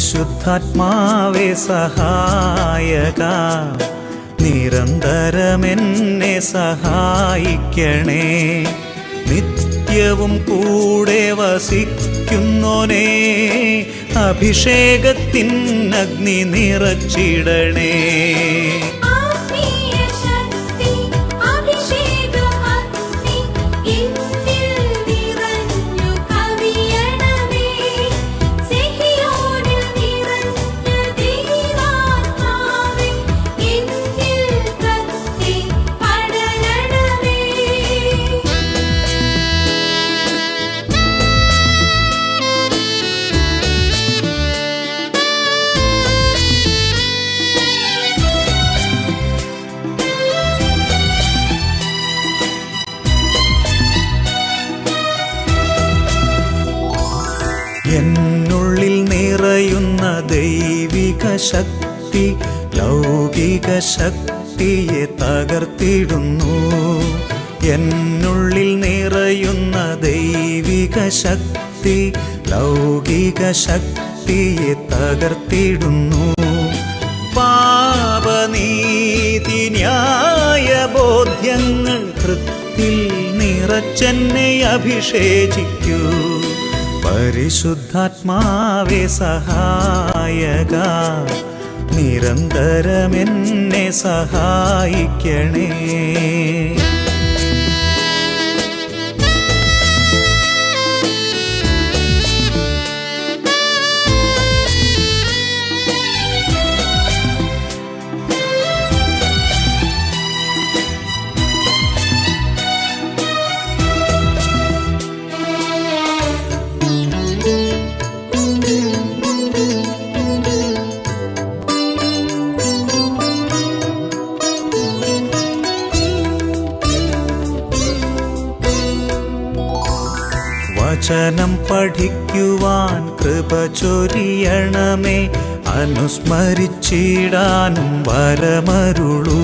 പരിശുദ്ധാത്മാവേ സഹായക, നിരന്തരമെന്നെ സഹായിക്കണേ. നിത്യവും കൂടെ വസിക്കുന്നോനേ, അഭിഷേകത്തിൻ അഗ്നി നിറച്ചിടണേ. എന്നുള്ളിൽ നിറയുന്ന ദൈവിക ശക്തി ലൗകിക ശക്തിയെ തകർത്തിടുന്നു. എന്നുള്ളിൽ നിറയുന്ന ദൈവിക ശക്തി ലൗകിക ശക്തിയെ തകർത്തിടുന്നു. പാപനീതി ന്യായ ബോധ്യങ്ങൾ ഹൃത്തിൽ നിറച്ചെന്നെ അഭിഷേചിക്കൂ. പരിശുദ്ധാത്മാവേ സഹായക, നിരന്തരമെന്നെ സഹായിക്കണേ. വചനം പഠിക്കുവാൻ കൃപ ചൊരിയണമേ, അനുസ്മരിച്ചിടാനും വരമരുളൂ.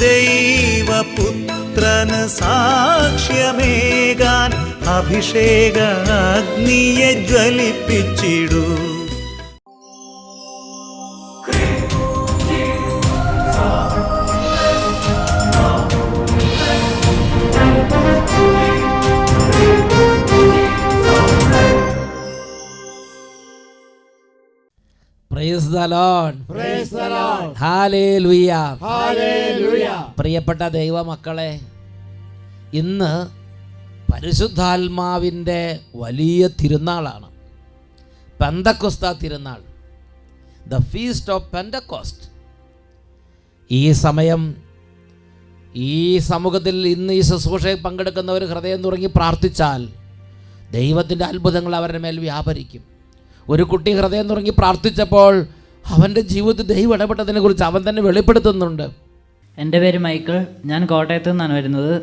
ദൈവപുത്രന് സാക്ഷ്യമേകാൻ അഭിഷേക അഗ്നിയെ ജ്വലിപ്പിച്ചിടൂ. Praise the Lord. Praise the Lord. Hallelujah. Hallelujah. പ്രിയപ്പെട്ട ദൈവമക്കളെ, ഇന്ന് പരിശുദ്ധാത്മാവിൻ്റെ വലിയ തിരുനാളാണ്, പെന്തക്കോസ്ത തിരുനാൾ, ദ ഫീസ്റ്റ് ഓഫ് പെന്തക്കോസ്റ്റ്. ഈ സമയം ഈ സമൂഹത്തിൽ ഇന്ന് ഈ ശുശ്രൂഷയിൽ പങ്കെടുക്കുന്നവർ ഹൃദയം തുറങ്ങി പ്രാർത്ഥിച്ചാൽ ദൈവത്തിൻ്റെ അത്ഭുതങ്ങൾ അവരുടെ മേൽ വ്യാപരിക്കും. ഒരു കുട്ടി ഹൃദയം തുറങ്ങി പ്രാർത്ഥിച്ചപ്പോൾ അവൻ്റെ ജീവിതത്തിൽ ദൈവം ഇടപെട്ടതിനെ കുറിച്ച് അവൻ തന്നെ വെളിപ്പെടുത്തുന്നുണ്ട്. എൻ്റെ പേര് മൈക്കിൾ, ഞാൻ കോട്ടയത്തു നിന്നാണ് വരുന്നത്.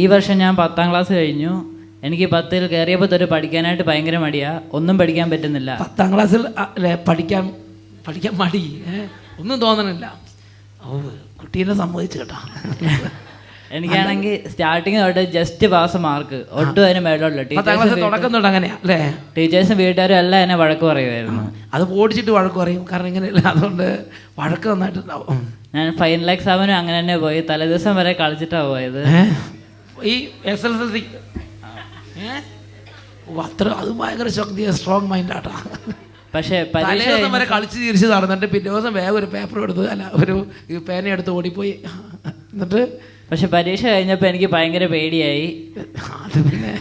ഈ വർഷം ഞാൻ 10ാം ക്ലാസ് കഴിഞ്ഞു. എനിക്ക് 10ൽ കയറിയപ്പോൾ തൊട്ട് പഠിക്കാനായിട്ട് ഭയങ്കര മടിയാണ്, ഒന്നും പഠിക്കാൻ പറ്റുന്നില്ല. 10ാം ക്ലാസ്സിൽ പഠിക്കാൻ മടി ഒന്നും തോന്നണില്ല. ഓ, കുട്ടീനെ സമ്മതിച്ചു കേട്ടോ. എനിക്കാണെങ്കിൽ സ്റ്റാർട്ടിങ് തൊട്ട് ജസ്റ്റ് പാസ് മാർക്ക്, ഒട്ടും അതിന് മേലോട്ടില്ല. ടീച്ചേഴ്സും വീട്ടുകാരും എല്ലാം എന്നെ വഴക്ക് പറയുമായിരുന്നു. അത് ഓടിച്ചിട്ട് വഴക്ക് പറയും, കാരണം ഇങ്ങനെയല്ല, അതുകൊണ്ട് വഴക്ക് നന്നായിട്ടുണ്ടാവും. ഞാൻ ഫൈനൽ എക്സാമിനും അങ്ങനെ തന്നെ പോയി, തലേദിവസം വരെ കളിച്ചിട്ടാണ് പോയത്. ഈ SSLC അത്ര അത് ഭയങ്കര ശക്തി, സ്ട്രോങ് മൈൻഡ് ആട്ടാ. പക്ഷേ തലേദിവസം വരെ കളിച്ച് തിരിച്ച് നടന്നിട്ട് പിറ്റേ ദിവസം വേഗം ഒരു പേപ്പർ എടുത്ത് ഒരു പേന എടുത്ത് ഓടിപ്പോയി. എന്നിട്ട് പക്ഷെ പരീക്ഷ കഴിഞ്ഞപ്പോൾ എനിക്ക് ഭയങ്കര പേടിയായി. അത് പിന്നെ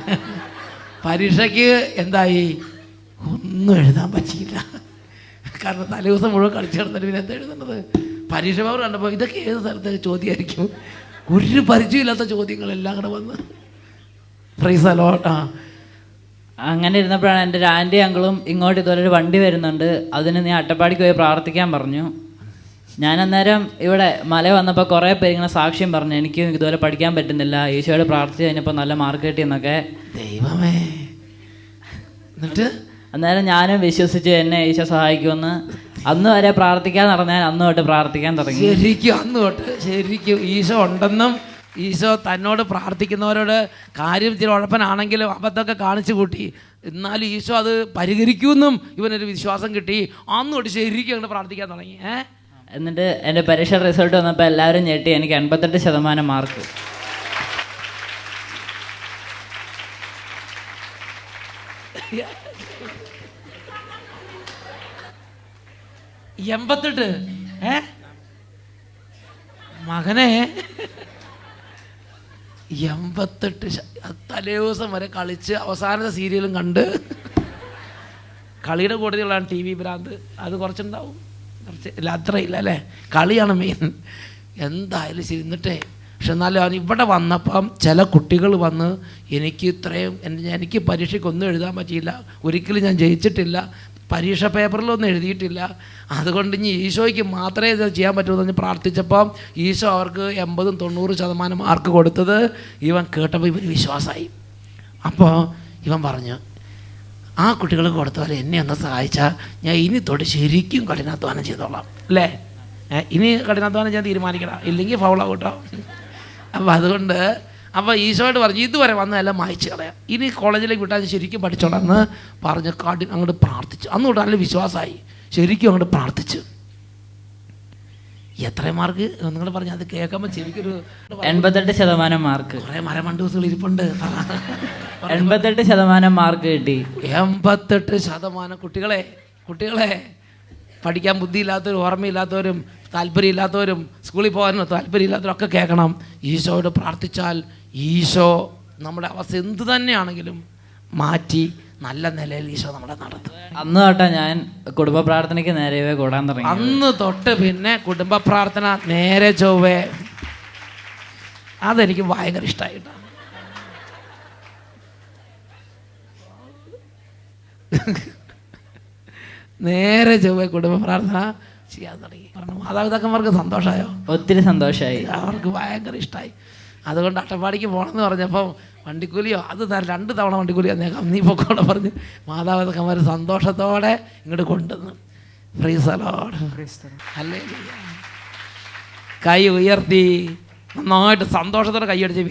പരീക്ഷയ്ക്ക് എന്തായി, ഒന്നും എഴുതാൻ പറ്റിയില്ല. കാരണം തലേദിവസം മുഴുവൻ കളിച്ച് നടന്നിട്ട് പിന്നെ എന്താ എഴുതുന്നത്? പരീക്ഷ പേപ്പർ കണ്ടപ്പോൾ ഇതൊക്കെ ഏത് സ്ഥലത്തെ ചോദ്യമായിരിക്കും, ഒരു പരിചയമില്ലാത്ത ചോദ്യങ്ങളെല്ലാം കൂടെ വന്ന്. Price the Lord. അങ്ങനെ ഇരുന്നപ്പോഴാണ് എൻ്റെ ഒരു ആൻറ്റി അങ്കിളും ഇങ്ങോട്ട് ഇതുപോലെ ഒരു വണ്ടി വരുന്നുണ്ട്, അതിന് നീ അട്ടപ്പാടിക്ക് പോയി പ്രാർത്ഥിക്കാൻ പറഞ്ഞു. ഞാൻ അന്നേരം ഇവിടെ മല വന്നപ്പോൾ കുറേ പേര് ഇങ്ങനെ സാക്ഷ്യം പറഞ്ഞു, എനിക്ക് ഇതുപോലെ പഠിക്കാൻ പറ്റുന്നില്ല, ഈശോയോട് പ്രാർത്ഥിച്ച് കഴിഞ്ഞപ്പോൾ നല്ല മാർക്ക് കിട്ടിയെന്നൊക്കെ. ദൈവമേ. എന്നിട്ട് അന്നേരം ഞാനും വിശ്വസിച്ച് എന്നെ ഈശോ സഹായിക്കുമെന്ന്. അന്ന് വരെ പ്രാർത്ഥിക്കാൻ നടന്നാൽ അന്ന് തൊട്ട് പ്രാർത്ഥിക്കാൻ തുടങ്ങി. ശരിക്കും അന്ന് തൊട്ട് ശരിക്കും ഈശോ ഉണ്ടെന്നും ഈശോ തന്നോട് പ്രാർത്ഥിക്കുന്നവരോട് കാര്യം ഇച്ചിരി ഉഴപ്പനാണെങ്കിലും അബദ്ധമൊക്കെ കാണിച്ചു കൂട്ടി, എന്നാലും ഈശോ അത് പരിഹരിക്കുമെന്നും ഇവനൊരു വിശ്വാസം കിട്ടി. അന്നോട്ട് ശരിക്കും അങ്ങോട്ട് പ്രാർത്ഥിക്കാൻ തുടങ്ങി. എന്നിട്ട് എൻ്റെ പരീക്ഷ റിസൾട്ട് വന്നപ്പോൾ എല്ലാവരും ഞെട്ടി. എനിക്ക് 88% മാർക്ക്. മകനെ 88 തലേ ദിവസം വരെ കളിച്ച് അവസാനത്തെ സീരിയലും കണ്ട് കളിയുടെ കൂടുതലാണ് ടി വി ഭ്രാന്ത്. അത് കുറച്ചുണ്ടാവും, കുറച്ച് ഇല്ല, അത്രയില്ല അല്ലേ, കളിയാണ് മെയിൻ. എന്തായാലും ശരി. എന്നിട്ടേ പക്ഷെ എന്നാലും അവൻ ഇവിടെ വന്നപ്പം ചില കുട്ടികൾ വന്ന് എനിക്ക് പരീക്ഷയ്ക്കൊന്നും എഴുതാൻ പറ്റിയില്ല, ഒരിക്കലും ഞാൻ ജയിച്ചിട്ടില്ല, പരീക്ഷ പേപ്പറിലൊന്നും എഴുതിയിട്ടില്ല, അതുകൊണ്ട് ഇനി ഈശോയ്ക്ക് മാത്രമേ ഇത് ചെയ്യാൻ പറ്റുമെന്ന് പറഞ്ഞ് പ്രാർത്ഥിച്ചപ്പം ഈശോ അവർക്ക് 80-90% മാർക്ക് കൊടുത്തത് ഇവൻ കേട്ടപ്പോൾ ഇവന് വിശ്വാസമായി. അപ്പോൾ ഇവൻ പറഞ്ഞു, ആ കുട്ടികൾക്ക് കൊടുത്ത പോലെ എന്നെ ഒന്ന് സഹായിച്ചാൽ ഞാൻ ഇനി തൊട്ട് ശരിക്കും കഠിനാധ്വാനം ചെയ്തോളാം അല്ലേ. ഇനി കഠിനാധ്വാനം ഞാൻ തീരുമാനിക്കണം, ഇല്ലെങ്കിൽ ഫൗളാവും കേട്ടോ. അപ്പോൾ അതുകൊണ്ട് ഈശോയോട് പറഞ്ഞു, ഇതുവരെ വന്നതെല്ലാം മായ്ച്ചു കളയാം, ഇനി കോളേജിലേക്ക് വിട്ടാൽ ശരിക്കും പഠിച്ചോളാം എന്ന് പറഞ്ഞ് അങ്ങോട്ട് പ്രാർത്ഥിച്ചു. അന്ന് തൊട്ട് നല്ല വിശ്വാസമായി, ശരിക്കും അങ്ങോട്ട് പ്രാർത്ഥിച്ചു. എത്ര മാർക്ക് നിങ്ങൾ പറഞ്ഞു? അത് കേൾക്കുമ്പോൾ ശരിക്കൊരു 88% മാർക്ക്. കുറേ മരമണ്ടൂസുകൾ ഇരിപ്പുണ്ട്. 88% മാർക്ക് കിട്ടി. 88%. കുട്ടികളെ പഠിക്കാൻ ബുദ്ധിയില്ലാത്തവരും ഓർമ്മയില്ലാത്തവരും താല്പര്യമില്ലാത്തവരും സ്കൂളിൽ പോകാനും താല്പര്യമില്ലാത്തവരും ഒക്കെ കേൾക്കണം. ഈശോയോട് പ്രാർത്ഥിച്ചാൽ ഈശോ നമ്മുടെ അവസ്ഥ എന്തു തന്നെയാണെങ്കിലും മാറ്റി നല്ല നിലയിൽ ഈശോ നമ്മളെ നടത്തും. അന്ന് തൊട്ടാ ഞാൻ കുടുംബ പ്രാർത്ഥനയ്ക്ക് നേരെ കൂടാൻ തുടങ്ങി. അന്ന് തൊട്ട് പിന്നെ കുടുംബ പ്രാർത്ഥന നേരെ ചൊവ്വേ, അതെനിക്ക് ഭയങ്കര ഇഷ്ടമായിട്ടാണ്. നേരെ ചൊവ്വേ കുടുംബ പ്രാർത്ഥന ചെയ്യാൻ തുടങ്ങി. പറഞ്ഞു മാതാപിതാക്കന്മാർക്ക് സന്തോഷമായോ? ഒത്തിരി സന്തോഷമായി, അവർക്ക് ഭയങ്കര ഇഷ്ടമായി. അതുകൊണ്ട് അട്ടപ്പാടിക്ക് പോകണമെന്ന് പറഞ്ഞപ്പം വണ്ടിക്കൂലിയോ അത് 2 തവണ വണ്ടിക്കൂലി തന്നേക്കാം, നീ പൊക്കോടെ പറഞ്ഞ് മാതാപിതാക്കന്മാർ സന്തോഷത്തോടെ ഇങ്ങോട്ട് കൊണ്ടുവന്നു. Price the Lord. ഹല്ലേലൂയ. കൈ ഉയർത്തി നന്നായിട്ട് സന്തോഷത്തോടെ കൈയടിച്ച്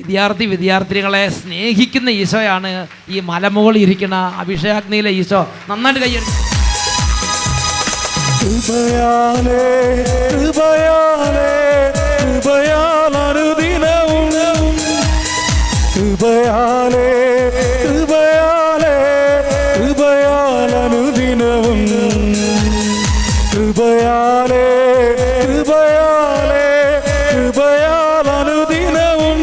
വിദ്യാർത്ഥിനികളെ സ്നേഹിക്കുന്ന ഈശോയാണ് ഈ മലമുകളിൽ ഇരിക്കുന്ന അഭിഷേകാഗ്നിയിലെ ഈശോ. നന്നായിട്ട് കൈയടിച്ച് കൃപയാലേ കൃപയാലേ കൃപയാലനുദിനവും കൃപയാലേ കൃപയാലേ കൃപയാലനുദിനവും കൃപയാലേ കൃപയാലേ കൃപയാലനുദിനവും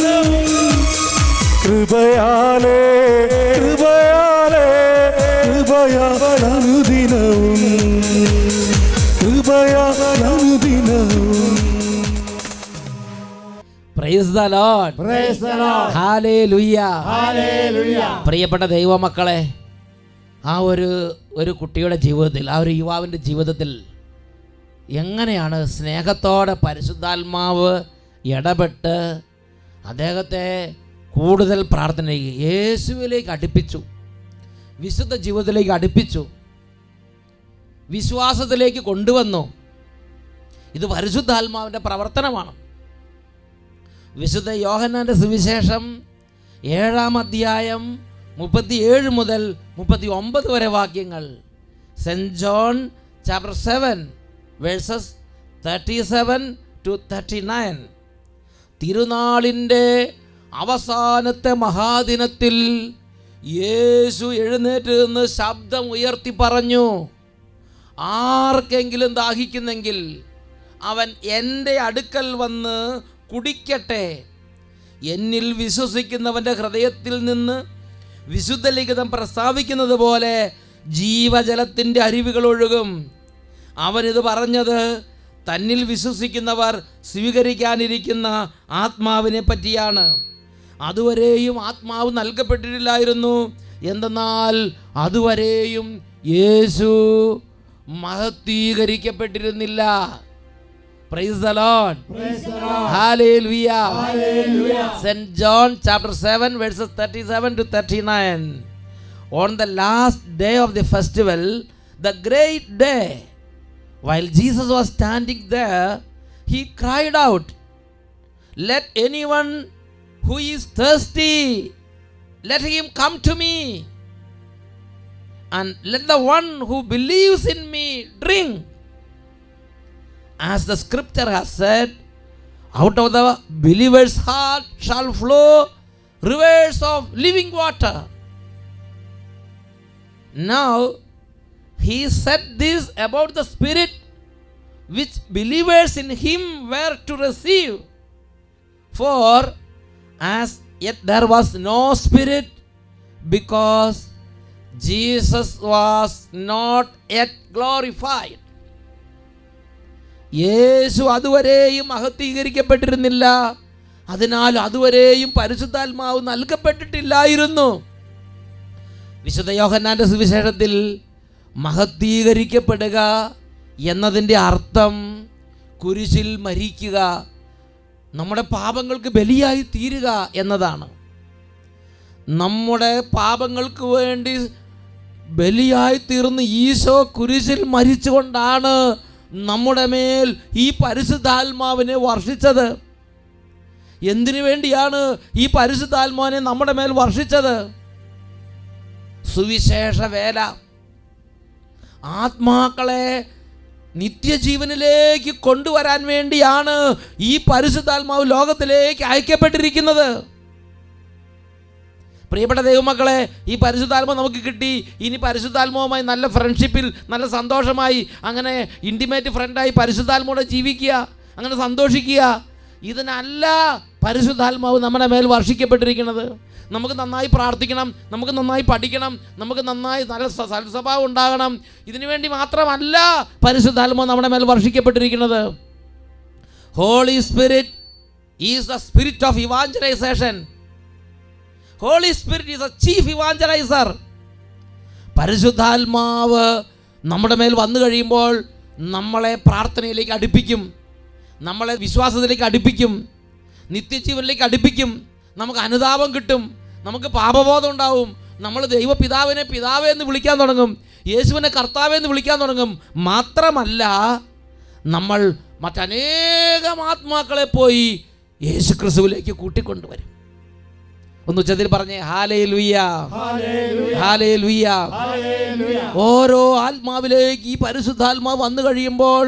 കൃപയാലേ കൃപയാലേ കൃപയാലനുദിനവും price the Lord. Praise the Lord. Hallelujah. Hallelujah. പ്രിയപ്പെട്ട ദൈവമക്കളെ, ആ ഒരു കുട്ടിയുടെ ജീവിതത്തിൽ, ആ ഒരു യുവാവിൻ്റെ ജീവിതത്തിൽ എങ്ങനെയാണ് സ്നേഹത്തോടെ പരിശുദ്ധാത്മാവ് ഇടപെട്ട് അദ്ദേഹത്തെ കൂടുതൽ പ്രാർത്ഥനയിലേക്ക് യേശുവിലേക്ക് അടുപ്പിച്ചു, വിശുദ്ധ ജീവിതത്തിലേക്ക് അടുപ്പിച്ചു, വിശ്വാസത്തിലേക്ക് കൊണ്ടുവന്നു. ഇത് പരിശുദ്ധാത്മാവിൻ്റെ പ്രവർത്തനമാണ്. വിശുദ്ധ യോഹന്നാൻ്റെ സുവിശേഷം 7-ാം അധ്യായം 37 മുതൽ 39 വരെ വാക്യങ്ങൾ. Saint John chapter 7 verses 37-39. തിരുനാളിൻ്റെ അവസാനത്തെ മഹാദിനത്തിൽ യേശു എഴുന്നേറ്റ് നിന്ന് ശബ്ദം ഉയർത്തി പറഞ്ഞു, ആർക്കെങ്കിലും ദാഹിക്കുന്നെങ്കിൽ അവൻ എൻ്റെ അടുക്കൽ വന്ന് കുടിക്കട്ടെ. എന്നിൽ വിശ്വസിക്കുന്നവൻ്റെ ഹൃദയത്തിൽ നിന്ന് വിശുദ്ധ ലിഖിതം പ്രസ്താവിക്കുന്നത് പോലെ ജീവജലത്തിൻ്റെ അരുവികൾ ഒഴുകും. അവനിത് പറഞ്ഞത് തന്നിൽ വിശ്വസിക്കുന്നവർ സ്വീകരിക്കാനിരിക്കുന്ന ആത്മാവിനെ പറ്റിയാണ്. അതുവരെയും ആത്മാവ് നൽകപ്പെട്ടിട്ടില്ലായിരുന്നു, എന്തെന്നാൽ അതുവരെയും യേശു മഹത്വീകരിക്കപ്പെട്ടിരുന്നില്ല. Praise the Lord. Praise the Lord. Hallelujah. Hallelujah. St. John chapter 7 verses 37-39. On the last day of the festival, the great day, while Jesus was standing there, he cried out, "Let anyone who is thirsty, let him come to me. And let the one who believes in me drink. As the scripture has said, out of the believer's heart shall flow rivers of living water. Now he said this about the Spirit which believers in him were to receive. For as yet there was no Spirit, because Jesus was not yet glorified. യേശു അതുവരെയും മഹത്വീകരിക്കപ്പെട്ടിരുന്നില്ല. അതിനാൽ അതുവരെയും പരിശുദ്ധാത്മാവ് നൽകപ്പെട്ടിട്ടില്ലായിരുന്നു. വിശുദ്ധ യോഹന്നാന്റെ സുവിശേഷത്തിൽ മഹത്വീകരിക്കപ്പെടുക എന്നതിൻ്റെ അർത്ഥം കുരിശിൽ മരിക്കുക, നമ്മുടെ പാപങ്ങൾക്ക് ബലിയായി തീരുക എന്നതാണ്. നമ്മുടെ പാപങ്ങൾക്ക് വേണ്ടി ബലിയായി തീർന്ന് ഈശോ കുരിശിൽ മരിച്ചുകൊണ്ടാണ് നമ്മുടെ മേൽ ഈ പരിശുദ്ധാത്മാവിനെ വർഷിച്ചത്. എന്തിനു വേണ്ടിയാണ് ഈ പരിശുദ്ധാത്മാവിനെ നമ്മുടെ മേൽ വർഷിച്ചത്? സുവിശേഷ വേല, ആത്മാക്കളെ നിത്യജീവനിലേക്ക് കൊണ്ടുവരാൻ വേണ്ടിയാണ് ഈ പരിശുദ്ധാത്മാവ് ലോകത്തിലേക്ക് അയക്കപ്പെട്ടിരിക്കുന്നത്. പ്രിയപ്പെട്ട ദൈവമക്കളെ, ഈ പരിശുദ്ധാത്മാവ് നമുക്ക് കിട്ടി. ഇനി പരിശുദ്ധാത്മാവുമായി നല്ല ഫ്രണ്ട്ഷിപ്പിൽ, നല്ല സന്തോഷമായി, അങ്ങനെ ഇൻറ്റിമേറ്റ് ഫ്രണ്ടായി പരിശുദ്ധാത്മാവോടെ ജീവിക്കുക, അങ്ങനെ സന്തോഷിക്കുക. ഇതിനല്ല പരിശുദ്ധാത്മാവ് നമ്മുടെ മേൽ വർഷിക്കപ്പെട്ടിരിക്കുന്നത്. നമുക്ക് നന്നായി പ്രാർത്ഥിക്കണം, നമുക്ക് നന്നായി പഠിക്കണം, നമുക്ക് നന്നായി നല്ല സൽസ്വഭാവം ഉണ്ടാകണം. ഇതിനു വേണ്ടി മാത്രമല്ല പരിശുദ്ധാത്മാവ് നമ്മുടെ മേൽ വർഷിക്കപ്പെട്ടിരിക്കുന്നത്. Holy Spirit is the spirit of evangelisation. Holy Spirit is a chief evangelizer. പരിശുദ്ധാത്മാവ് നമ്മുടെ മേൽ വന്നു കഴിയുമ്പോൾ നമ്മളെ പ്രാർത്ഥനയിലേക്ക് അടുപ്പിക്കും, നമ്മളെ വിശ്വാസത്തിലേക്ക് അടുപ്പിക്കും, നിത്യജീവനിലേക്ക് അടുപ്പിക്കും. നമുക്ക് അനുതാപം കിട്ടും, നമുക്ക് പാപബോധം ഉണ്ടാവും, നമ്മൾ ദൈവപിതാവിനെ പിതാവേ എന്ന് വിളിക്കാൻ തുടങ്ങും, യേശുവിനെ കർത്താവേ എന്ന് വിളിക്കാൻ തുടങ്ങും. മാത്രമല്ല നമ്മൾ മറ്റനേകം ആത്മാക്കളെ പോയി യേശു ക്രിസ്തുവിലേക്ക് കൂട്ടിക്കൊണ്ടുവരും. ഒന്ന് ഉച്ചത്തിൽ പറഞ്ഞേ, ഹല്ലേലൂയ, ഹല്ലേലൂയ. ഓരോ ആത്മാവിലേക്ക് ഈ പരിശുദ്ധാത്മാവ് വന്നു കഴിയുമ്പോൾ,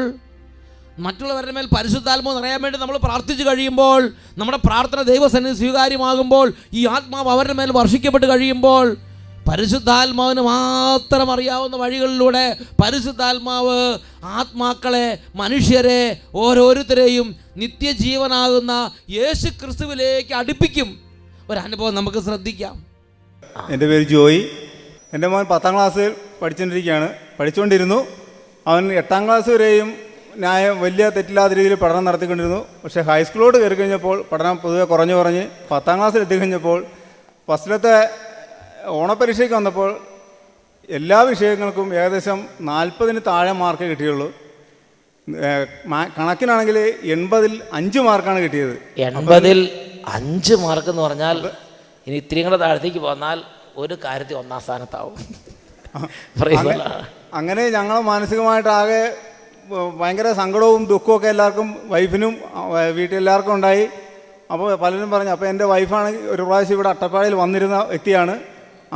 മറ്റുള്ളവരുടെ മേൽ പരിശുദ്ധാത്മാവ് നിറയാൻ വേണ്ടി നമ്മൾ പ്രാർത്ഥിച്ചു കഴിയുമ്പോൾ, നമ്മുടെ പ്രാർത്ഥന ദൈവസന്നിധി സ്വീകാര്യമാകുമ്പോൾ, ഈ ആത്മാവ് അവരുടെ മേൽ വർഷിക്കപ്പെട്ട് കഴിയുമ്പോൾ, പരിശുദ്ധാത്മാവിന് മാത്രം അറിയാവുന്ന വഴികളിലൂടെ പരിശുദ്ധാത്മാവ് ആത്മാക്കളെ, മനുഷ്യരെ, ഓരോരുത്തരെയും നിത്യജീവനാകുന്ന യേശു ക്രിസ്തുവിലേക്ക് അടുപ്പിക്കും. ഒരനുഭവം നമുക്ക് ശ്രദ്ധിക്കാം. എൻ്റെ പേര് ജോയി. എൻ്റെ മോൻ 10ാം ക്ലാസ്സിൽ പഠിച്ചുകൊണ്ടിരുന്നു. അവൻ 8ാം ക്ലാസ് വരെയും വലിയ തെറ്റില്ലാത്ത രീതിയിൽ പഠനം നടത്തിക്കൊണ്ടിരുന്നു. പക്ഷേ ഹൈസ്കൂളിലോട്ട് കയറി കഴിഞ്ഞപ്പോൾ പഠനം പൊതുവെ കുറഞ്ഞ് 10ാം ക്ലാസ്സിൽ എത്തിക്കഴിഞ്ഞപ്പോൾ ഫസ്റ്റിലത്തെ ഓണപരീക്ഷയ്ക്ക് വന്നപ്പോൾ എല്ലാ വിഷയങ്ങൾക്കും ഏകദേശം 40-ന് താഴെ മാർക്ക് കിട്ടിയുള്ളൂ. കണക്കിനാണെങ്കിൽ 80-ൽ 5 മാർക്കാണ് കിട്ടിയത്. 80-ൽ 5 മാർക്ക് എന്ന് പറഞ്ഞാൽ ഇനി ഇത്തിരി കൂടെ താഴത്തേക്ക് പോന്നാൽ ഒരു കാര്യത്തിൽ 1ാം സ്ഥാനത്താവും. അങ്ങനെ ഞങ്ങൾ മാനസികമായിട്ടാകെ ഭയങ്കര സങ്കടവും ദുഃഖമൊക്കെ എല്ലാവർക്കും, വൈഫിനും വീട്ടിലെല്ലാവർക്കും ഉണ്ടായി. അപ്പോൾ പലരും പറഞ്ഞു. അപ്പോൾ എൻ്റെ വൈഫാണ് ഒരു പ്രാവശ്യം ഇവിടെ അട്ടപ്പാടിയിൽ വന്നിരുന്ന വ്യക്തിയാണ്.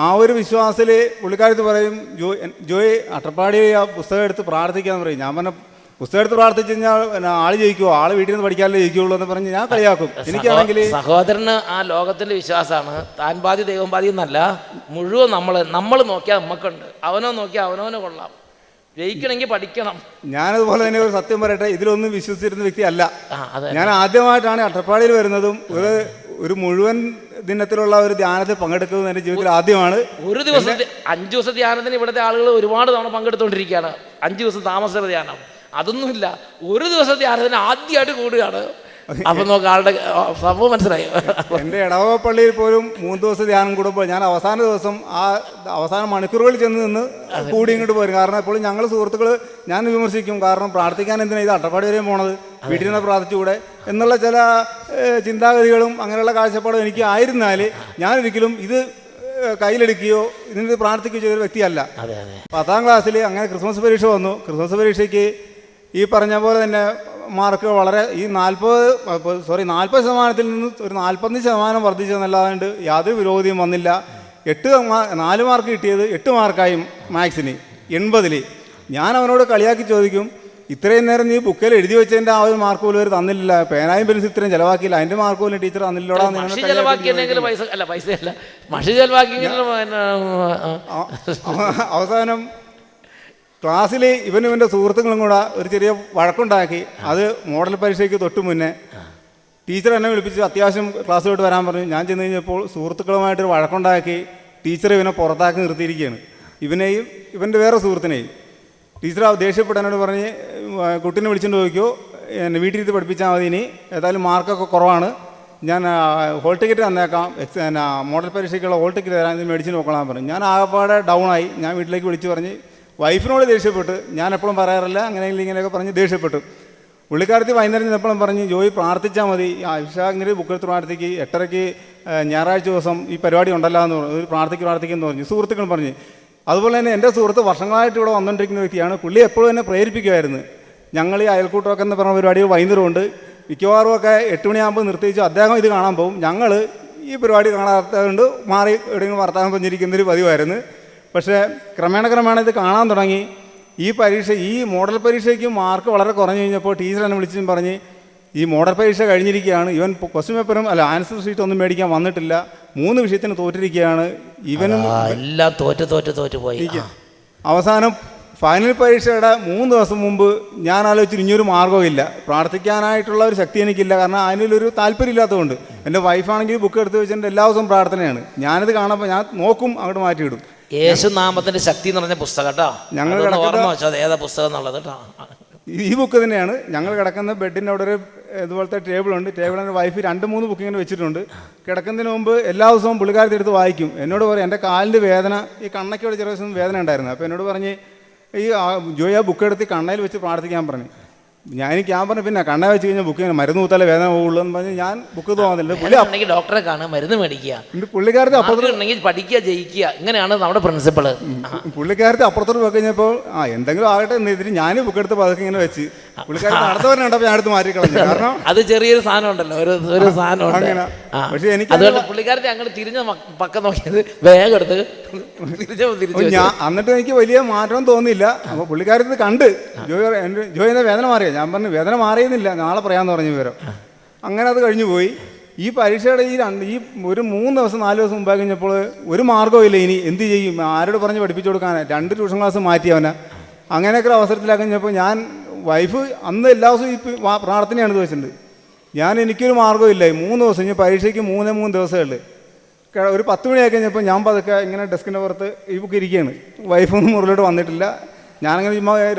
ആ ഒരു വിശ്വാസത്തിൽ പുള്ളിക്കാരത്ത് പറയും, ജോയി അട്ടപ്പാടി ആ പുസ്തകം എടുത്ത് പ്രാർത്ഥിക്കാമെന്ന് പറയും. ഞാൻ പറഞ്ഞ പുസ്തകം എടുത്ത് പ്രാർത്ഥിച്ചു കഴിഞ്ഞാൽ ആൾ ജയിക്കുമോ, ആൾ വീട്ടിൽ നിന്ന് പഠിക്കാനല്ലേ ജയിക്കുള്ളൂ എന്ന് പറഞ്ഞ് ഞാൻ കളിയാക്കും. എനിക്കാണെങ്കിൽ സഹോദരന് ആ ലോകത്തിൻ്റെ വിശ്വാസമാണ്. താൻ പാതി ദൈവം പാതി എന്നല്ല, മുഴുവൻ നമ്മൾ നോക്കിയാൽ നമുക്കുണ്ട്, അവനോ നോക്കിയാൽ അവനോന് കൊള്ളാം, ജയിക്കണമെങ്കിൽ പഠിക്കണം. ഞാനതുപോലെ തന്നെ ഒരു സത്യം പറയട്ടെ, ഇതിലൊന്നും വിശ്വസിച്ചിരുന്ന വ്യക്തി അല്ല. ഞാൻ ആദ്യമായിട്ടാണ് അട്ടപ്പാടിയിൽ വരുന്നതും ഒരു മുഴുവൻ ദിനത്തിലുള്ള ഒരു ധ്യാനത്തിൽ പങ്കെടുക്കുന്നത് എൻ്റെ ജീവിതത്തിൽ ആദ്യമാണ്. ഒരു ദിവസത്തെ 5 ദിവസത്തെ ധ്യാനത്തിന് ഇവിടുത്തെ ആളുകൾ ഒരുപാട് തവണ പങ്കെടുത്തുകൊണ്ടിരിക്കുകയാണ്. 5 ദിവസം താമസ ധ്യാനം അതൊന്നുമില്ല, ഒരു ദിവസത്തെ ധ്യാനത്തിന് ആദ്യമായിട്ട് കൂടുകയാണ്. അപ്പൊ നോക്ക് ആളുടെ സംഭവം മനസ്സിലായി. എൻ്റെ ഇടവപ്പള്ളിയിൽ പോലും 3 ദിവസം ധ്യാനം കൂടുമ്പോൾ ഞാൻ അവസാന ദിവസം അവസാന മണിക്കൂറുകളിൽ ചെന്ന് നിന്ന് കൂടി ഇങ്ങോട്ട് പോരും. കാരണം എപ്പോഴും ഞങ്ങൾ സുഹൃത്തുക്കൾ ഞാൻ വിമർശിക്കും, കാരണം പ്രാർത്ഥിക്കാൻ എന്തിനാണ് ഇത് അട്ടപ്പാടി വരെയും പോണത്, വീട്ടിൽ നിന്ന് പ്രാർത്ഥിച്ചുകൂടെ എന്നുള്ള ചില ചിന്താഗതികളും അങ്ങനെയുള്ള കാഴ്ചപ്പാടും എനിക്ക് ആയിരുന്നാൽ ഞാനൊരിക്കലും ഇത് കയ്യിലെടുക്കുകയോ ഇതിന് പ്രാർത്ഥിക്കുകയോ ചെയ്തൊരു വ്യക്തിയല്ല. 10ാം ക്ലാസ്സിൽ അങ്ങനെ ക്രിസ്മസ് പരീക്ഷ വന്നു. ക്രിസ്മസ് പരീക്ഷയ്ക്ക് ഈ പറഞ്ഞ പോലെ തന്നെ മാർക്ക് വളരെ ഈ 40% നിന്ന് ഒരു 45% വർദ്ധിച്ചെന്നല്ലാണ്ട് യാതൊരു വിരോധിയും വന്നില്ല. 4 മാർക്ക് കിട്ടിയത് 8 മാർക്കായി മാത്സിന് 80. ഞാൻ അവനോട് കളിയാക്കി ചോദിക്കും, ഇത്രയും നേരം നീ ബുക്കിൽ എഴുതി വെച്ചതിൻ്റെ ആ ഒരു മാർക്ക് പോലും അവർ തന്നില്ല, പേനായും പെൻസിൽ ഇത്രയും ചിലവാക്കിയില്ല, അതിൻ്റെ മാർക്ക് പോലും ടീച്ചർ തന്നില്ലോടാ. അവസാനം ക്ലാസ്സിൽ ഇവൻ്റെ സുഹൃത്തുക്കളും കൂടെ ഒരു ചെറിയ വഴക്കുണ്ടാക്കി. അത് മോഡൽ പരീക്ഷയ്ക്ക് തൊട്ട് മുന്നേ ടീച്ചർ എന്നെ വിളിപ്പിച്ച് അത്യാവശ്യം ക്ലാസ്സിലോട്ട് വരാൻ പറഞ്ഞു. ഞാൻ ചെന്ന് കഴിഞ്ഞപ്പോൾ സുഹൃത്തുക്കളുമായിട്ടൊരു വഴക്കുണ്ടാക്കി ടീച്ചർ ഇവനെ പുറത്താക്കി നിർത്തിയിരിക്കുകയാണ്, ഇവനെയും ഇവൻ്റെ വേറെ സുഹൃത്തിനെയും. ടീച്ചർ ദേഷ്യപ്പെട്ട് എന്നോട് പറഞ്ഞ്, കുട്ടീനെ വിളിച്ചുകൊണ്ട് ചോദിക്കുമോ, എന്നെ വീട്ടിലിരുത്തി പഠിപ്പിച്ചാൽ മതി, ഇനി ഏതായാലും മാർക്കൊക്കെ കുറവാണ്, ഞാൻ ഹോൾ ടിക്കറ്റ് തന്നേക്കാം, മോഡൽ പരീക്ഷയ്ക്കുള്ള ഹോൾ ടിക്കറ്റ് തരാൻ ഇത് മേടിച്ച് നോക്കണം പറഞ്ഞു. ഞാൻ ആകപ്പാടെ ഡൗണായി. ഞാൻ വീട്ടിലേക്ക് വിളിച്ച് പറഞ്ഞ് വൈഫിനോട് ദേഷ്യപ്പെട്ടു. ഞാൻ എപ്പോഴും പറയാറില്ല, അങ്ങനെയെങ്കിലും ഇങ്ങനെയൊക്കെ പറഞ്ഞ് ദേഷ്യപ്പെട്ടു. പുള്ളിക്കാരത്തി വൈകുന്നേരം ചെന്നപ്പോഴും പറഞ്ഞ്, ജോയി പ്രാർത്ഥിച്ചാൽ മതി, ഇഷാങ്ങിന് ബുക്കെടുത്ത് പ്രാർത്ഥിക്ക്, 8:30 ഞായറാഴ്ച ദിവസം ഈ പരിപാടി ഉണ്ടല്ലോ എന്ന് പറഞ്ഞു, ഒരു പ്രാർത്ഥിക്കുമെന്ന് പറഞ്ഞു. സുഹൃത്തുക്കൾ പറഞ്ഞ്, അതുപോലെ തന്നെ എൻ്റെ സുഹൃത്ത് വർഷങ്ങളായിട്ട് ഇവിടെ വന്നുകൊണ്ടിരിക്കുന്ന വ്യക്തിയാണ്. പുള്ളി എപ്പോഴും എന്നെ പ്രേരിപ്പിക്കുമായിരുന്നു. ഞങ്ങൾ ഈ അയൽക്കൂട്ടമൊക്കെ എന്ന് പറഞ്ഞ പരിപാടികൾ വൈകുന്നേരമുണ്ട്, മിക്കവാറും ഒക്കെ 8 മണിയാകുമ്പോൾ നിർത്തിച്ച് അദ്ദേഹം ഇത് കാണാൻ പോകും, ഞങ്ങൾ ഈ പരിപാടി കാണാത്തതുകൊണ്ട് മാറി എവിടെയെങ്കിലും വർത്താനം പറഞ്ഞിരിക്കുന്നൊരു പതിവായിരുന്നു. പക്ഷേ ക്രമേണ ഇത് കാണാൻ തുടങ്ങി. ഈ മോഡൽ പരീക്ഷയ്ക്ക് മാർക്ക് വളരെ കുറഞ്ഞു കഴിഞ്ഞപ്പോൾ ടീച്ചർ എന്നെ വിളിച്ചും പറഞ്ഞ്, ഈ മോഡൽ പരീക്ഷ കഴിഞ്ഞിരിക്കുകയാണ്, ഇവൻ ക്വസ്റ്റ്യൻ പേപ്പറും ആൻസർ ഷീറ്റ് ഒന്നും മേടിക്കാൻ വന്നിട്ടില്ല, 3 വിഷയത്തിന് തോറ്റിരിക്കുകയാണ്, ഇവനും എല്ലാം തോറ്റ് പോയി. അവസാനം ഫൈനൽ പരീക്ഷയുടെ 3 ദിവസം മുമ്പ് ഞാൻ ആലോചിച്ചു, ഇനിയൊരു മാർഗ്ഗമില്ല, പ്രാർത്ഥിക്കാനായിട്ടുള്ള ഒരു ശക്തി എനിക്കില്ല, കാരണം അതിനൊരു താല്പര്യമില്ലാത്തതുകൊണ്ട്. എൻ്റെ വൈഫാണെങ്കിൽ ബുക്ക് എടുത്ത് വെച്ചിട്ട് എല്ലാ ദിവസവും പ്രാർത്ഥനയാണ്. ഞാനിത് കാണുമ്പോൾ ഞാൻ നോക്കും, അങ്ങോട്ട് മാറ്റിയിടും. യേശുനാമത്തിന്റെ ശക്തി എന്ന് പറഞ്ഞ പുസ്തകം കേട്ടോ, ഞങ്ങൾ ഓർമ്മ വെച്ചത് ഏതാ പുസ്തകം എന്നുള്ളത് കേട്ടോ. ഈ ബുക്ക് തന്നെയാണ്. ഞങ്ങൾ കിടക്കുന്ന ബെഡിൻ്റെ അവിടെ ഒരു ഇതുപോലത്തെ ടേബിളുണ്ട്. ടേബിളിൻ്റെ വൈഫ് 2-3 ബുക്ക് ഇങ്ങനെ വെച്ചിട്ടുണ്ട്. കിടക്കുന്നതിന് മുമ്പ് എല്ലാ ദിവസവും പുള്ളിക്കാരത്തെ എടുത്ത് വായിക്കും. എന്നോട് പറയും, എൻ്റെ കാലിൻ്റെ വേദന, ഈ കണ്ണയ്ക്കോട് ചെറിയ ദിവസം വേദന ഉണ്ടായിരുന്നു. അപ്പോൾ എന്നോട് പറഞ്ഞ്, ഈ ജോയി ആ ബുക്ക് എടുത്ത് കണ്ണയിൽ വെച്ച് പ്രാർത്ഥിക്കാൻ പറഞ്ഞു. ഞാൻ പറഞ്ഞു, പിന്നെ കണ്ണ വെച്ച് കഴിഞ്ഞാൽ ബുക്ക് മരുന്ന് കൂത്താലേ വേദന പോകുള്ളൂ എന്ന് പറഞ്ഞ് ഞാൻ ബുക്ക് തോന്നുന്നില്ല. പുള്ളി ഡോക്ടറെ കാണാൻ മരുന്ന് മേടിക്കുക, പുള്ളിക്കാരത്തെ അപ്പുറത്ത് പഠിക്കുക, ജയിക്കുക, ഇങ്ങനെയാണ് നമ്മുടെ പ്രിൻസിപ്പള്. പുള്ളിക്കാരത്തെ അപ്പുറത്തോട്ട് പോയി കഴിഞ്ഞപ്പോൾ എന്തെങ്കിലും ആകട്ടെ എന്നെതിരെ ഞാൻ ബുക്ക് എടുത്ത് പതുക്കെ ഇങ്ങനെ വെച്ച് പുള്ളിക്കാരത്തെ അടുത്തവരുണ്ടപ്പോൾ ഞാൻ എടുത്ത് മാറ്റിക്കളഞ്ഞു. കാരണം അത് ചെറിയൊരു സാധനം ഉണ്ടല്ലോ, ഒരു സാധനം അങ്ങനെ. പക്ഷെ എനിക്ക് അതുകൊണ്ട് പുള്ളിക്കാരത്തെ അങ്ങനെ തിരിഞ്ഞ പക്കം നോക്കിയത് വേഗം എടുത്ത് തിരിച്ചു. ഞാൻ എന്നിട്ട് എനിക്ക് വലിയ മാറ്റം തോന്നിയില്ല. അപ്പോൾ പുള്ളിക്കാരത്ത് കണ്ട് ജോയിൻ്റെ വേദന മാറിയ. ഞാൻ പറഞ്ഞു, വേദന മാറിയെന്നില്ല, നാളെ പറയാമെന്ന് പറഞ്ഞു വിവരം. അങ്ങനെ അത് കഴിഞ്ഞു പോയി. ഈ പരീക്ഷയുടെ ഈ ഒരു 3 ദിവസം 4 ദിവസം മുമ്പ് കഴിഞ്ഞപ്പോൾ ഒരു മാർഗ്ഗവും ഇല്ല. ഇനി എന്ത് ചെയ്യും, ആരോട് പറഞ്ഞ് പഠിപ്പിച്ചു കൊടുക്കാനാണ്? 2 ട്യൂഷൻ ക്ലാസ് മാറ്റി അവനെ. അങ്ങനെയൊക്കെ അവസരത്തിലാക്കി കഴിഞ്ഞപ്പോൾ ഞാൻ വൈഫ് അന്ന് എല്ലാ ദിവസവും ഈ പ്രാർത്ഥനയാണ് വെച്ചിട്ടുണ്ട്. എനിക്കൊരു മാർഗ്ഗമില്ല. 3 ദിവസം, ഇനി പരീക്ഷയ്ക്ക് 3 ദിവസമേ ഉള്ളൂ. ഒരു 10 മണിയായി കഴിഞ്ഞപ്പോൾ ഞാൻ പതുക്കെ ഇങ്ങനെ ഡെസ്കിൻ്റെ പുറത്ത് ഈ ബുക്ക് ഇരിക്കുകയാണ്. വൈഫൊന്നും മുറിലോട്ട് വന്നിട്ടില്ല. ഞാനങ്ങനെ ചുമ്മാ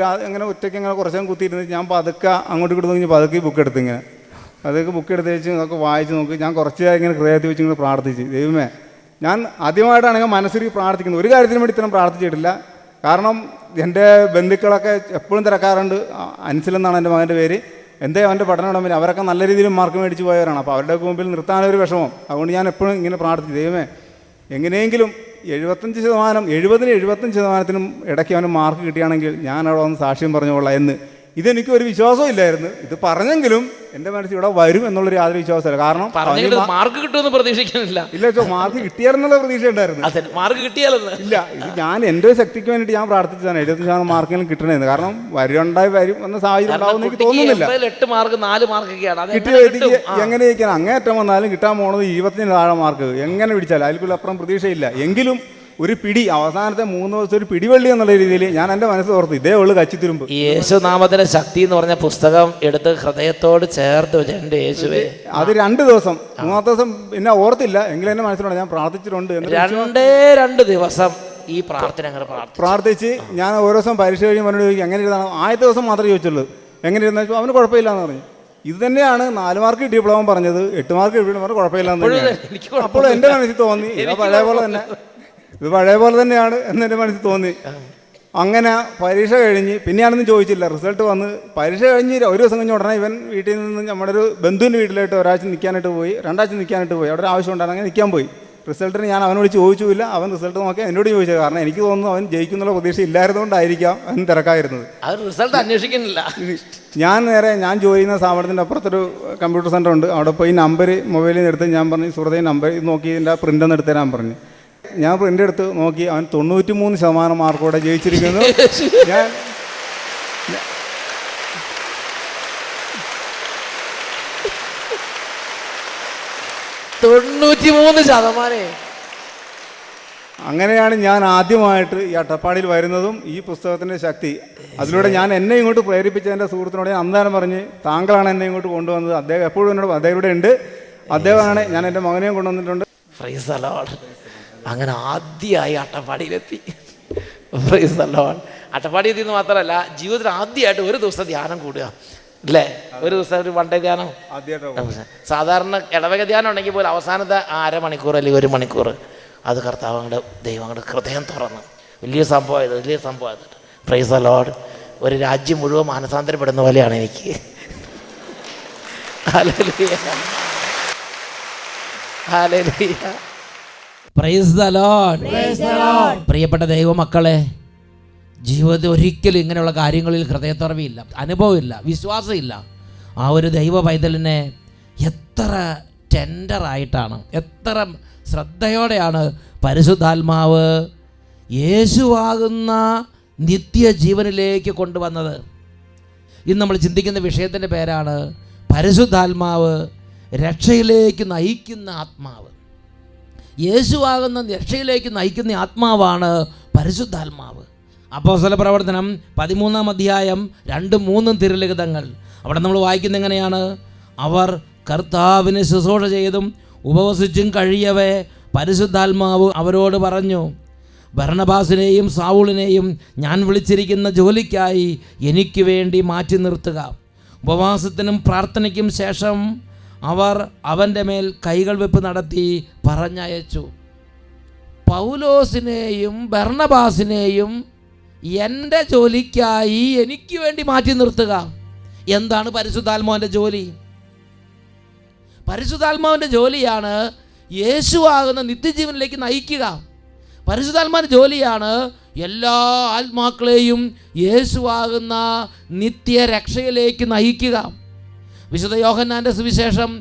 അങ്ങനെ ഒറ്റയ്ക്ക് അങ്ങനെ കുറച്ച് നേരം കുത്തിയിരുന്ന് ഞാൻ പതുക്കെ അങ്ങോട്ട് ഇങ്ങോട്ട് നോക്കി പതുക്കെ ബുക്ക് എടുത്ത് ഇങ്ങനെ അതൊക്കെ ബുക്ക് എടുത്ത് വെച്ച് അതൊക്കെ വായിച്ച് നോക്കി. ഞാൻ കുറച്ച് ഇങ്ങനെ ഹൃദയത്തിൽ വെച്ച് ഇങ്ങനെ പ്രാർത്ഥിച്ച്, ദൈവമേ, ഞാൻ ആദ്യമായിട്ടാണെങ്കിൽ മനസ്സിൽ പ്രാർത്ഥിക്കുന്നത്. ഒരു കാര്യത്തിനും വേണ്ടി ഇത്രയും പ്രാർത്ഥിച്ചിട്ടില്ല. കാരണം എൻ്റെ ബന്ധുക്കളൊക്കെ എപ്പോഴും തിരക്കാറുണ്ട്. അൻസിലെന്നാണ് എൻ്റെ മകൻ്റെ പേര്. അവൻ്റെ പഠനം ഇടം വരും. അവരൊക്കെ നല്ല രീതിയിൽ മാർക്ക് മേടിച്ച് പോയവരാണ്. അപ്പോൾ അവരുടെ മുമ്പിൽ നിർത്താനൊരു വിഷമം. അതുകൊണ്ട് ഞാൻ എപ്പോഴും ഇങ്ങനെ പ്രാർത്ഥിച്ചു, ദൈവമേ, എങ്ങനെയെങ്കിലും 70-75% ഇടയ്ക്ക് അവന് മാർക്ക് കിട്ടുകയാണെങ്കിൽ ഞാൻ അവിടെ വന്ന് സാക്ഷ്യം പറഞ്ഞുകൊള്ളാം എന്ന്. ഇതെനിക്കൊരു വിശ്വാസവും ഇല്ലായിരുന്നു. ഇത് പറഞ്ഞെങ്കിലും എൻ്റെ മനസ്സിൽ ഇവിടെ വരും എന്നുള്ളൊരു യാതൊരു വിശ്വാസമല്ല. കാരണം മാർക്ക് കിട്ടുമെന്ന് പ്രതീക്ഷിക്കുന്നില്ല. ഇല്ല, മാർക്ക് കിട്ടിയാലെന്നുള്ള പ്രതീക്ഷ ഉണ്ടായിരുന്നു. മാർക്ക് കിട്ടിയാലല്ല ഇല്ല, ഇത് ഞാൻ എൻ്റെ ശക്തിക്ക് വേണ്ടിയിട്ട് ഞാൻ പ്രാർത്ഥിച്ചതാണ് 75% മാർക്കെങ്കിലും കിട്ടണമെന്ന്. കാരണം വരും എന്ന സാഹചര്യം ഉണ്ടാവുമെന്ന് എനിക്ക് തോന്നുന്നില്ല. 8 മാർക്ക് 4 മാർക്കൊക്കെയാണ് കിട്ടിയ വ്യക്തിക്ക് എങ്ങനെ ഇരിക്കാൻ അങ്ങേറ്റം വന്നാലും കിട്ടാൻ പോണത് 20-ന് താഴെ മാർക്ക് എങ്ങനെ പിടിച്ചാലും അതിൽക്കുള്ള അപ്പുറം പ്രതീക്ഷയില്ല. എങ്കിലും ഒരു പിടി, അവസാനത്തെ 3 ദിവസം ഒരു പിടിവള്ളി എന്നുള്ള രീതിയിൽ ഞാൻ എൻ്റെ മനസ്സ് ഓർത്തു, ഇതേ ഉള്ളു കച്ചിത്തുരുമ്പ്. യേശുനാമത്തിന്റെ ശക്തി എന്ന് പറഞ്ഞ പുസ്തകം എടുത്ത് ഹൃദയത്തോട് ചേർത്ത് വെച്ച എൻ്റെ യേശുവേ, അത് 2 ദിവസം, 3-ാമത്തെ ദിവസം പിന്നെ ഓർത്തില്ല. എങ്കിലും എൻ്റെ മനസ്സിലുണ്ട് ഞാൻ പ്രാർത്ഥിച്ചിട്ടുണ്ട്. 2 ദിവസം ഈ പ്രാർത്ഥന അങ്ങനെ പ്രാർത്ഥിച്ച് ഞാൻ ഓരോ ദിവസം പരീക്ഷ കഴിയുമ്പോൾ അവനോട് ചോദിക്കും എങ്ങനെ ഇരുന്നാണ്. ആദ്യത്തെ ദിവസം മാത്രമേ ചോദിച്ചുള്ളൂ എങ്ങനെ ഇരുന്ന വെച്ചാൽ അവന് കുഴപ്പമില്ല എന്ന് പറഞ്ഞു. ഇത് തന്നെയാണ് 4 മാർക്ക് കിട്ടിയപ്പോൾ അവൻ പറഞ്ഞത് 8 മാർക്ക് കിട്ടിയപ്പോൾ പറഞ്ഞ് കുഴപ്പമില്ല എന്ന് തന്നെയാണ്. അപ്പോൾ എൻ്റെ മനസ്സിൽ തോന്നി ഇത് പഴയ പോലെ തന്നെയാണ് എന്നെൻ്റെ മനസ്സിൽ തോന്നി. അങ്ങനെ പരീക്ഷ കഴിഞ്ഞ് പിന്നെയാണെന്ന് ചോദിച്ചില്ല. റിസൾട്ട് വന്ന് പരീക്ഷ കഴിഞ്ഞ് ഒരു ദിവസം കഴിഞ്ഞ് ഉടനെ ഇവൻ വീട്ടിൽ നിന്ന് നമ്മുടെ ഒരു ബന്ധുവിൻ്റെ വീട്ടിലായിട്ട് 1 ആഴ്ച നിൽക്കാനായിട്ട് പോയി, 2 ആഴ്ച നിൽക്കാനായിട്ട് പോയി. അവിടെ ഒരു ആവശ്യം ഉണ്ടായിരുന്നു, അങ്ങനെ നിൽക്കാൻ പോയി. റിസൾട്ടിന് ഞാൻ അവനോട് ചോദിച്ചില്ല. അവൻ റിസൾട്ട് നോക്കി എന്നോട് ചോദിച്ചത്. കാരണം എനിക്ക് തോന്നുന്നു അവൻ ജയിക്കുന്നുള്ള പ്രതീക്ഷ ഇല്ലായിരുന്നുകൊണ്ടായിരിക്കാം അവൻ തിരക്കായിരുന്നത്. റിസൾട്ട് അന്വേഷിക്കുന്നില്ല. ഞാൻ ജോലി ചെയ്യുന്ന സ്ഥാപനത്തിൻ്റെ അപ്പുറത്തൊരു കമ്പ്യൂട്ടർ സെൻ്റർ ഉണ്ട്. അവിടെ പോയി നമ്പർ മൊബൈലിൽ നിന്ന് എടുത്ത് ഞാൻ പറഞ്ഞു, സുഹൃത്തെ നമ്പർ ഇത് നോക്കി ഇതിൻ്റെ പ്രിൻ്റ് ഒന്ന് എടുത്ത് തരാൻ പറഞ്ഞു. ഞാൻ പ്രിൻ്റ് എടുത്ത് നോക്കി, അവൻ 93% മാർക്കോടെ ജയിച്ചിരിക്കുന്നു. ഞാൻ 93%. അങ്ങനെയാണ് ഞാൻ ആദ്യമായിട്ട് ഈ അട്ടപ്പാടിയിൽ വരുന്നതും ഈ പുസ്തകത്തിൻ്റെ ശക്തി. അതിലൂടെ ഞാൻ എന്നെ ഇങ്ങോട്ട് പ്രേരിപ്പിച്ച എൻ്റെ സുഹൃത്തിനോട് ഞാൻ അന്നേരം പറഞ്ഞ്, താങ്കളാണ് എന്നെ ഇങ്ങോട്ട് കൊണ്ടുവന്നത്. അദ്ദേഹം എപ്പോഴും എന്നോട് അദ്ദേഹം ഇവിടെ ഉണ്ട്, അദ്ദേഹമാണ്. ഞാൻ എൻ്റെ മകനെയും കൊണ്ടുവന്നിട്ടുണ്ട്. Praise the Lord. അങ്ങനെ ആദ്യമായി അട്ടപ്പാടിയിലെത്തി. Praise the Lord. അട്ടപ്പാടി എത്തിയെന്ന് മാത്രമല്ല, ജീവിതത്തിൽ ആദ്യമായിട്ട് ഒരു ദിവസം ധ്യാനം കൂടുക അല്ലേ? ഒരു ദിവസം ഒരു വൺ ഡേ ധ്യാനം. സാധാരണ ഇടവക ധ്യാനം ഉണ്ടെങ്കിൽ പോലും അവസാനത്തെ 1/2 മണിക്കൂർ അല്ലെങ്കിൽ 1 മണിക്കൂർ അത് കർത്താവ് അങ്ങോട്ട് ദൈവം അങ്ങോട്ട് ഹൃദയം തുറന്നു. വലിയ സംഭവമായത്. Price the Lord. ഒരു രാജ്യം മുഴുവൻ മാനസാന്തരപ്പെടുന്ന പോലെയാണ് എനിക്ക്. Hallelujah, hallelujah. Price the Lord. പ്രിയപ്പെട്ട ദൈവമക്കളെ, ജീവിതത്തിൽ ഒരിക്കലും ഇങ്ങനെയുള്ള കാര്യങ്ങളിൽ ഹൃദയത്തുറവിയില്ല, അനുഭവമില്ല, വിശ്വാസമില്ല. ആ ഒരു ദൈവ പൈതലിനെ എത്ര ടെൻഡറായിട്ടാണ്, എത്ര ശ്രദ്ധയോടെയാണ് പരിശുദ്ധാത്മാവ് യേശുവാകുന്ന നിത്യജീവനിലേക്ക് കൊണ്ടുവന്നത്. ഇന്ന് നമ്മൾ ചിന്തിക്കുന്ന വിഷയത്തിൻ്റെ പേരാണ് പരിശുദ്ധാത്മാവ് രക്ഷയിലേക്ക് നയിക്കുന്ന ആത്മാവ്. യേശുവാകുന്ന രക്ഷയിലേക്ക് നയിക്കുന്ന ആത്മാവാണ് പരിശുദ്ധാത്മാവ്. അപ്പോസ്തല പ്രവർത്തനം 13-ാം അധ്യായം 2-3 തിരുലിഖിതങ്ങൾ. അവിടെ നമ്മൾ വായിക്കുന്നത് എങ്ങനെയാണ്? അവർ കർത്താവിന് ശുശ്രൂഷ ചെയ്തും ഉപവസിച്ചും കഴിയവേ പരിശുദ്ധാത്മാവ് അവരോട് പറഞ്ഞു, ബർന്നബാസിനെയും സാവൂളിനെയും ഞാൻ വിളിച്ചിരിക്കുന്ന ജോലിക്കായി എനിക്ക് വേണ്ടി മാറ്റി നിർത്തുക. ഉപവാസത്തിനും പ്രാർത്ഥനയ്ക്കും ശേഷം അവർ അവൻ്റെ മേൽ കൈകൾ വെപ്പ് നടത്തി പറഞ്ഞയച്ചു. പൗലോസിനെയും ബർന്നബാസിനെയും എൻ്റെ ജോലിക്കായി എനിക്ക് വേണ്ടി മാറ്റി നിർത്തുക. എന്താണ് പരിശുദ്ധാത്മാവിൻ്റെ ജോലി? പരിശുദ്ധാത്മാവിൻ്റെ ജോലിയാണ് യേശുവാകുന്ന നിത്യജീവനിലേക്ക് നയിക്കുക. പരിശുദ്ധാത്മാവിൻ്റെ ജോലിയാണ് എല്ലാ ആത്മാക്കളെയും യേശുവാകുന്ന നിത്യരക്ഷയിലേക്ക് നയിക്കുക. വിശുദ്ധ യോഹന്നാൻ്റെ സുവിശേഷം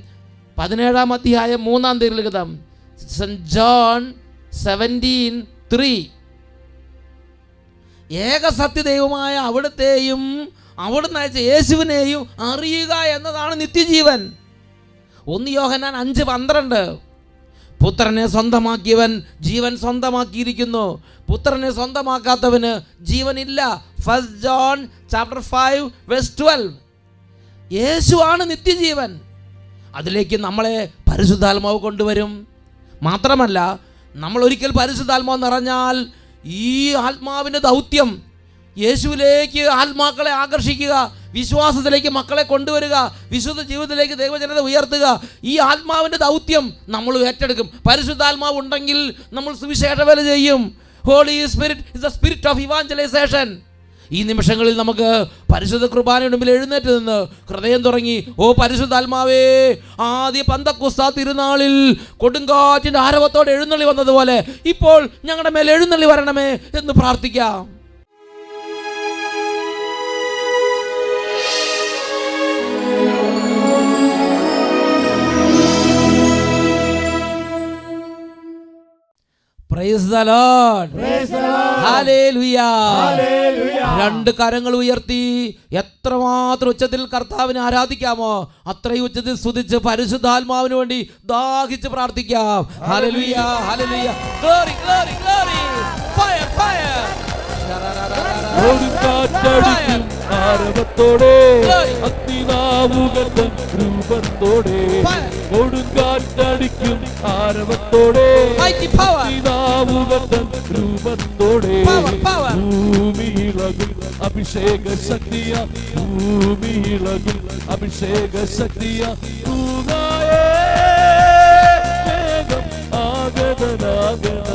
17-ാം അധ്യായം 3-ാം തിരുലിഖിതം, സെന്റ് ജോൺ 17:3. ഏകസത്യദൈവമായ അവിടുത്തെയും അവിടുന്ന് അയച്ച യേശുവിനെയും അറിയുക എന്നതാണ് നിത്യജീവൻ. 1 യോഹന്നാൻ 5:12. പുത്രനെ സ്വന്തമാക്കിയവൻ ജീവൻ സ്വന്തമാക്കിയിരിക്കുന്നു, പുത്രനെ സ്വന്തമാക്കാത്തവന് ജീവനില്ല. 1 ജോൺ 5:12. യേശുവാണ് നിത്യജീവൻ. അതിലേക്ക് നമ്മളെ പരിശുദ്ധാത്മാവ് കൊണ്ടുവരും. മാത്രമല്ല, നമ്മൾ ഒരിക്കൽ പരിശുദ്ധാത്മാവ് നിറഞ്ഞാൽ ഈ ആത്മാവിൻ്റെ ദൗത്യം യേശുവിലേക്ക് ആത്മാക്കളെ ആകർഷിക്കുക, വിശ്വാസത്തിലേക്ക് മക്കളെ കൊണ്ടുവരിക, വിശുദ്ധ ജീവിതത്തിലേക്ക് ദൈവജനത ഉയർത്തുക. ഈ ആത്മാവിൻ്റെ ദൗത്യം നമ്മൾ ഏറ്റെടുക്കും. പരിശുദ്ധാത്മാവ് ഉണ്ടെങ്കിൽ നമ്മൾ സുവിശേഷ വേല ചെയ്യും. Holy Spirit is the spirit of evangelisation. ഈ നിമിഷങ്ങളിൽ നമുക്ക് പരിശുദ്ധ കുർബാനയുടെ മുമ്പിൽ എഴുന്നേറ്റ് നിന്ന് ഹൃദയം തുടങ്ങി, ഓ പരിശുദ്ധാത്മാവേ, ആദ്യ പെന്തക്കോസ്താ തിരുനാളിൽ കൊടുങ്കാറ്റിൻ്റെ ആരവത്തോടെ എഴുന്നള്ളി വന്നതുപോലെ ഇപ്പോൾ ഞങ്ങളുടെ മേൽ എഴുന്നള്ളി വരണമേ എന്ന് പ്രാർത്ഥിക്കാം. Praise the Lord. Praise the Lord. Hallelujah. Hallelujah. 2 കരങ്ങൾ ഉയർത്തി എത്രമാത്രം ഉച്ചത്തിൽ കർത്താവിനെ ആരാധിക്കാമോ അത്രയും ഉച്ചത്തിൽ സ്തുതിച്ച് പരിശുദ്ധാത്മാവിന് വേണ്ടി ദാഹിച്ച് പ്രാർത്ഥിക്കാം. Hallelujah, hallelujah. Glory, glory, glory. Fire, fire. കൊടുങ്കാറ്റടിക്കും ആരവത്തോടെ അഗ്നിനാവുകത്തൻ രൂപത്തോടെ, കൊടുങ്കാറ്റടിക്കും ആരവത്തോടെ അഗ്നിനാവുകത്തൻ രൂപത്തോടെ, ഭൂമിയിളകും അഭിഷേക ശക്തിയ, ഭൂമിയിളകും അഭിഷേക ശക്തിയ, വേഗം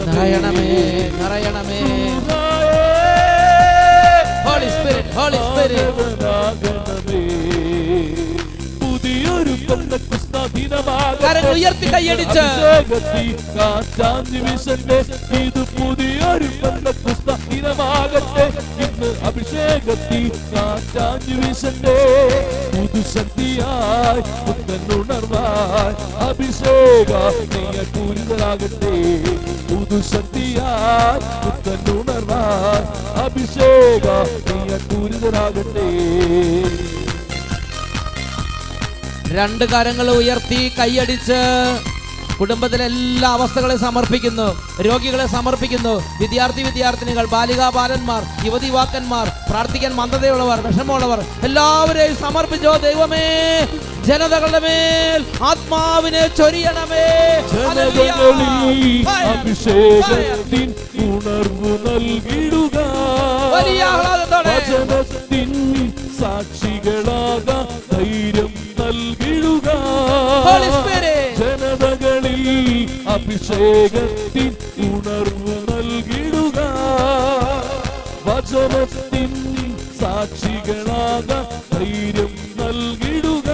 നിറയണമേ, നിറയണമേ. Holy Spirit, Holy Spirit. പുതിയൊരു പെന്തക്കോസ്താ ദിനമാകട്ടെ. കരങ്ങൾ ഉയർത്തി കൈയടിച്ച് അഭിഷേകത്തിൽ കാറ്റാഞ്ഞു വീശട്ടെ. ഇത് പുതിയൊരു പെന്തക്കോസ്ത് ദിനമാകട്ടെ. ഇന്ന് അഭിഷേകത്തിൽ കാറ്റാഞ്ഞു വീശട്ടെ. പുതുശക്തിയായി പുത്തനുണർവായി അഭിഷേക നീയ പൂരിതരാകട്ടെ. പുതുശക്തിയായി പുത്തനുണർവായി അഭിഷേക നീയ പൂരിതരാകട്ടെ. രണ്ട് കരങ്ങൾ ഉയർത്തി കൈയടിച്ച് കുടുംബത്തിലെ എല്ലാ അവസ്ഥകളെ സമർപ്പിക്കുന്നു. രോഗികളെ സമർപ്പിക്കുന്നു. വിദ്യാർത്ഥിനികൾ, ബാലികാ ബാലന്മാർ, യുവതിവാക്കന്മാർ, പ്രാർത്ഥിക്കാൻ മന്ദതയുള്ളവർ, വിഷമമുള്ളവർ എല്ലാവരെയും സമർപ്പിച്ചോ. ദൈവമേ, ജനതകളുടെ മേൽ ആത്മാവിനെ ചൊരിയണമേ. ജനതകളിൽ അഭിഷേകത്തിൻ ഉണർവ് നൽകിടുക. വലിയ ആഹ്ലാദത്തോടെ വചനത്തിൻ സാക്ഷികളാകാൻ ധൈര്യം നൽകിടുക. ജനതകളിൽ അഭിഷേകത്തിൻ ഉണർവ് നൽകിടുക. വചനത്തിൻ സാക്ഷികളാകാൻ ധൈര്യം നൽകിടുക.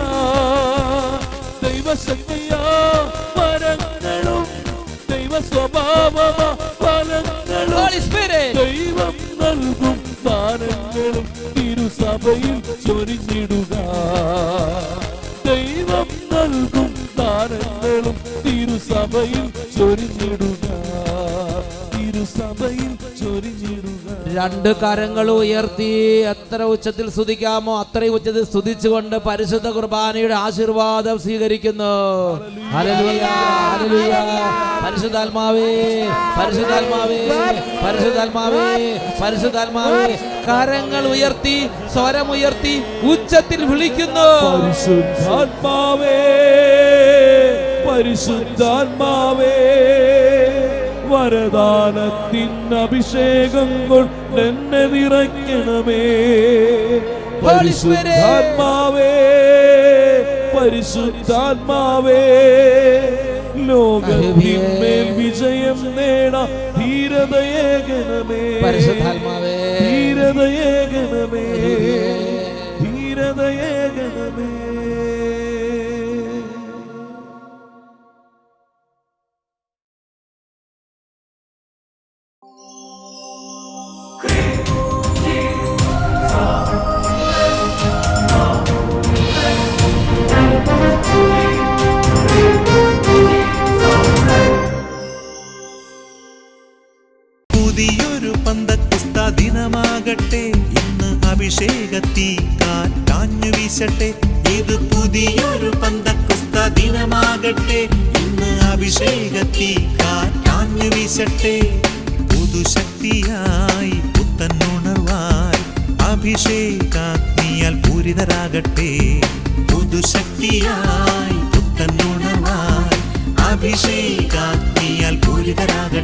ദൈവശക്തിയാ വരങ്ങളും ദൈവ സ്വഭാവ ഫലങ്ങളും ദൈവം നൽകും ദാനങ്ങളും തിരുസഭയിൽ ചൊരിഞ്ഞിടുക. ദൈവം നൽകും ദാനങ്ങളും തിരുസഭയിൽ ചൊരിഞ്ഞിടുക. തിരുസഭയിൽ ചൊരിഞ്ഞിടുക. രണ്ട് കരങ്ങൾ ഉയർത്തി എത്ര ഉച്ചത്തിൽ സ്തുതിക്കാമോ അത്രയും ഉച്ചത്തിൽ സ്തുതിച്ചുകൊണ്ട് പരിശുദ്ധ കുർബാനയുടെ ആശീർവാദം സ്വീകരിക്കുന്നു. Hallelujah, hallelujah. പരിശുദ്ധാത്മാവേ, പരിശുദ്ധാത്മാവേ, പരിശുദ്ധാത്മാവേ, പരിശുദ്ധാത്മാവേ. കരങ്ങൾ ഉയർത്തി സ്വരമുയർത്തി ഉച്ചത്തിൽ വിളിക്കുന്നു. പരിശുദ്ധാത്മാവേ, പരിശുദ്ധാത്മാവേ, വരദാനത്തിൻ അഭിഷേകം കൊണ്ട് എന്നെ നിറയ്ക്കണമേ. പരിശുദ്ധാത്മാവേ, പരിശുദ്ധാത്മാവേ, ലോകത്തിന്മേൽ വിജയം നേടാൻ ധീരതയേകണമേ. പരിശുദ്ധാത്മാവേ, ധീരതയേകണമേ, ധീരതയേകണമേ. പുതിയൊരു പന്തക്കുസ്ത ദിനമാകട്ടെ. ഇന്ന് അഭിഷേകത്തീ കാറ്റാഞ്ഞു വീശട്ടെ. ഇത് പുതിയൊരു പന്തക്കുസ്ത ദിനമാകട്ടെ. ഇന്ന് അഭിഷേകത്തീ കാറ്റാഞ്ഞു വീശട്ടെ. പുതുശക്തിയായി പുത്തനുണർവായി അഭിഷേകാഗ്നിയാൽ പൂരിതരാകട്ടെ. പുതുശക്തിയായി പുത്തനുണർവായി അഭിഷേകാഗ്നിയാൽ പൂരിതരാകട്ടെ.